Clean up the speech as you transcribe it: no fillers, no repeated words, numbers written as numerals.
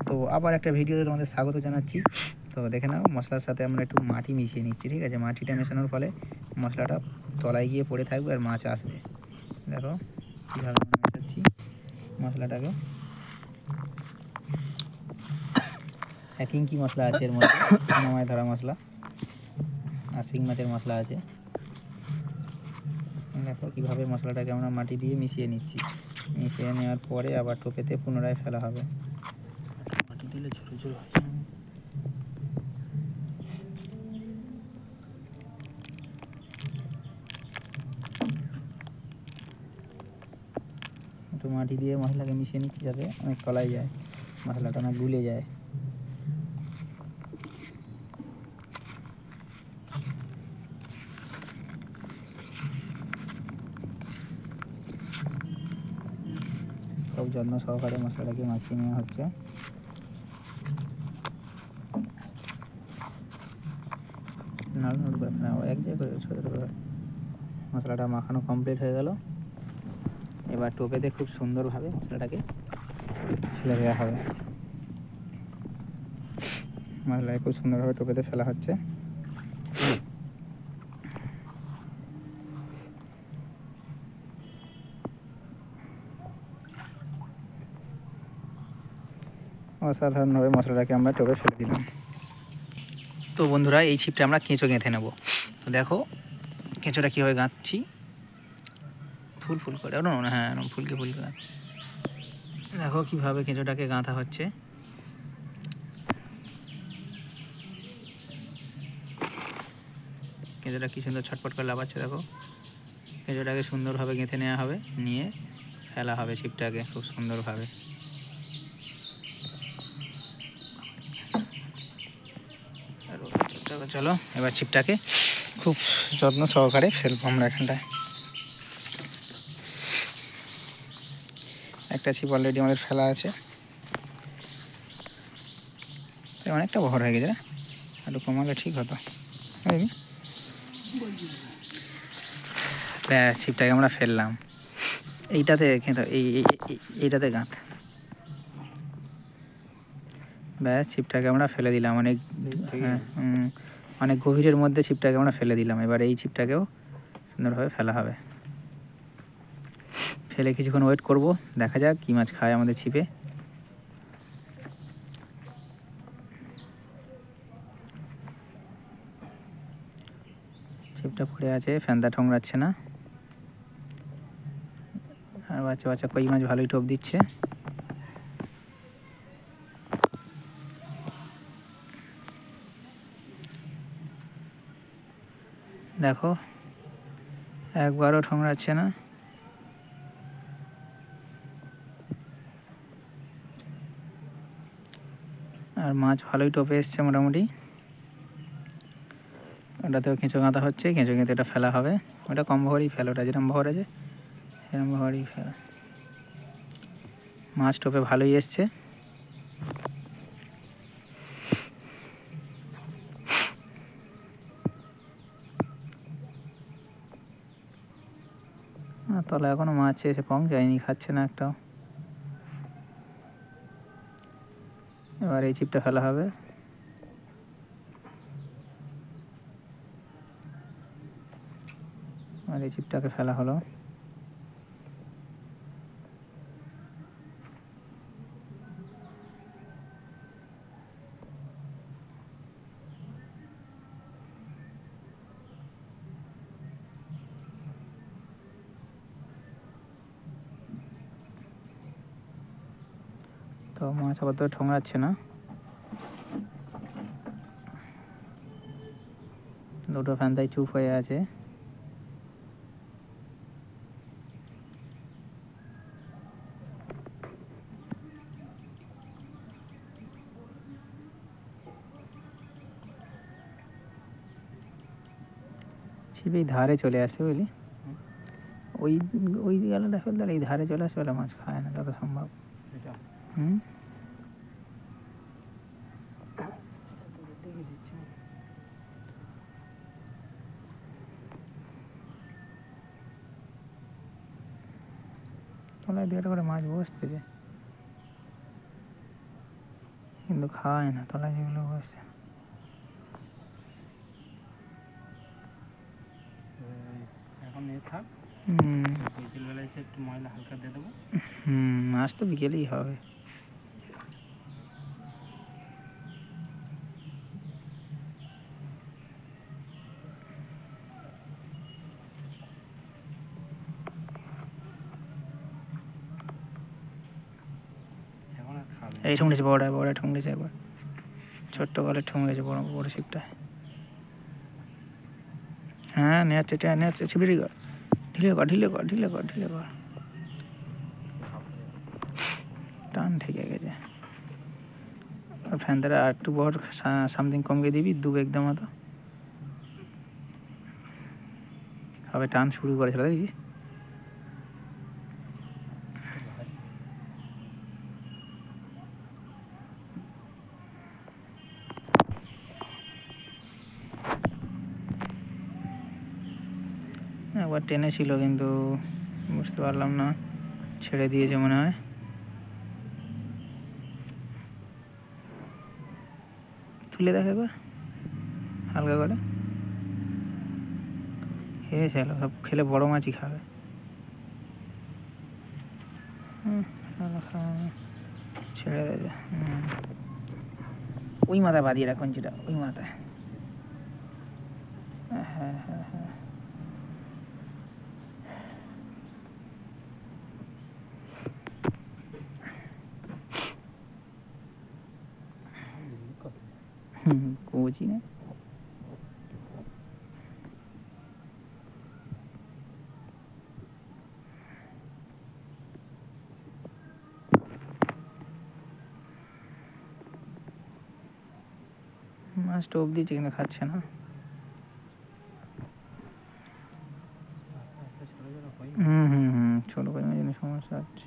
তো আবার একটা ভিডিওতে তোমাদের স্বাগত জানাচ্ছি। তো দেখে নাও, মশলার সাথে আমরা একটু মাটি মিশিয়ে নিচ্ছি, ঠিক আছে? মাটিটা মেশানোর ফলে মশলাটা তলায় গিয়ে পড়ে থাকবে আর মাছ আসবে। দেখো কীভাবে আমরা মেশাচ্ছি মশলাটাকে। কি মশলা আছে এর মধ্যে, নামায় ধরা মশলা আর শিং মাছের মশলা আছে। দেখো কীভাবে মশলাটাকে আমরা মাটি দিয়ে মিশিয়ে নিচ্ছি। মিশিয়ে নেওয়ার পরে আবার টোপেতে পুনরায় ফেলা হবে। মাটি দিলে ঝুরো ঝুরো হয়। একটু মাটি দিয়ে মশলাকে মিশিয়ে নিচ্ছি যাতে অনেক তলায় যায়, মশলাটা না গুলে যায়। খুব যত্ন সহকারে মশলাটাকে মাখিয়ে নেওয়া হচ্ছে। এক জায়গায় করে ছোটো ছোটো করে মশলাটা মাখানো কমপ্লিট হয়ে গেল। এবার টোপেতে খুব সুন্দরভাবে মশলাটাকে ফেলে দেওয়া হবে। মশলাটাকে খুব সুন্দরভাবে টোপেতে ফেলা হচ্ছে। অসাধারণভাবে মশলাটাকে আমরা টোপে ফেলে দিলাম। তো বন্ধুরা, এই ছিপটা আমরা কেঁচো গেঁথে নেব। তো দেখো কেঁচোটা কীভাবে গাঁথছি, ফুল ফুল করে। হ্যাঁ, ফুলকে ফুলকে দেখো কীভাবে কেঁচোটাকে গাঁথা হচ্ছে। কেঁচোটা কী সুন্দর ছটফট করে লাফাচ্ছে। দেখো কেঁচোটাকে সুন্দরভাবে গেঁথে নেওয়া হবে, নিয়ে ফেলা হবে ছিপটাকে খুব সুন্দরভাবে। চলো এবার ছিপটাকে খুব যত্ন সহকারে ফেলবো আমরা এখানটায়। একটা ছিপ অলরেডি আমাদের ফেলা আছে, অনেকটা বড় হয়ে গেছে না, একটু কমালে ঠিক হতো। ছিপটাকে আমরা ফেললাম, এইটাতে এইটাতে গাঁথ। ব্যাস ছিপটাকে আমরা ফেলে দিলাম অনেক গভীরের মধ্যে ছিপটাকে আমরা ফেলে দিলাম। এবার এই ছিপটাকেও সুন্দরভাবে ফেলা হবে। ফেলে কিছুক্ষণ ওয়েট করব, দেখা যাক কী মাছ খায় আমাদের ছিপে। ছিপটা পড়ে আছে, ফ্যানটা ঠোংরাচ্ছে না। আর বাচ্চা বাচ্চা কই মাছ ভালোই টোপ দিচ্ছে। দেখো একবারও ঠোংরাচ্ছে না। আর মাছ ভালোই টোপে এসছে মোটামুটি। ওটাতেও কেঁচো গাঁথা হচ্ছে, কেঁচো গেঁথে এটা ফেলা হবে। ওটা কম ভরেই ফেলো, ওটা যেরকম ভর আছে সেরকম ভরেই ফেলা। মাছ টোপে ভালোই এসছে। তলায় এখনো মাছ এসে পং যায়নি, খাচ্ছে না একটাও। এবার এই ছিপটা ফেলা হবে। আর এই ছিপটাকে ফেলা হলো। তো মাছ আপাতত ঠোংরাচ্ছে না, দুটো ফ্যানটাই চুপ হয়ে আছে। ছিপ এই ধারে চলে আসছে, বুঝলি? ওই ওই গেলাটা ফেলতে এই ধারে চলে আসে, ওটা মাছ খায় না যত সম্ভব। তলায় দুটো করে মাছ বসতেছে। কিন্তু খাওয়ায় না তলায় যেগুলো বসে। এখন এ থাক, বিকেলবেলা এসে একটু ময়লা হালকা দিয়ে দেবো। মাছ তো বিকেলেই হবে। এখন আর খাবে এই ঠুংড়েছে, বড় ঠুংড়েছে একবার, ছোট্ট গলে ঠুংড়েছে বড় বড় শিপটা। হ্যাঁ নেচ্ছে ছিপিড়ি কর, ঢিলে কর। টান ঠেকে গেছে। ফ্যান দ্বারা আর একটু বড় সামথিং কমকে দিবি, একদম মতো হবে। টান শুরু করেছিল দেখি। একবার টেনেছিল কিন্তু বুঝতে পারলাম না, ছেড়ে দিয়েছে মনে হয়। তুলে দেখ একবার হালকা করে। খেয়েছিল সব, খেলে বড় মাছই খাবে। ছেড়ে দেবে। ওই মাথায় বাঁধিয়ে রাখ কঞ্চিটা, ওই মাথায়। হ্যাঁ কচি না। মাছ টোপ দিয়েছে কিন্তু খাচ্ছে না। ছোট কই মাছ সমস্যা হচ্ছে।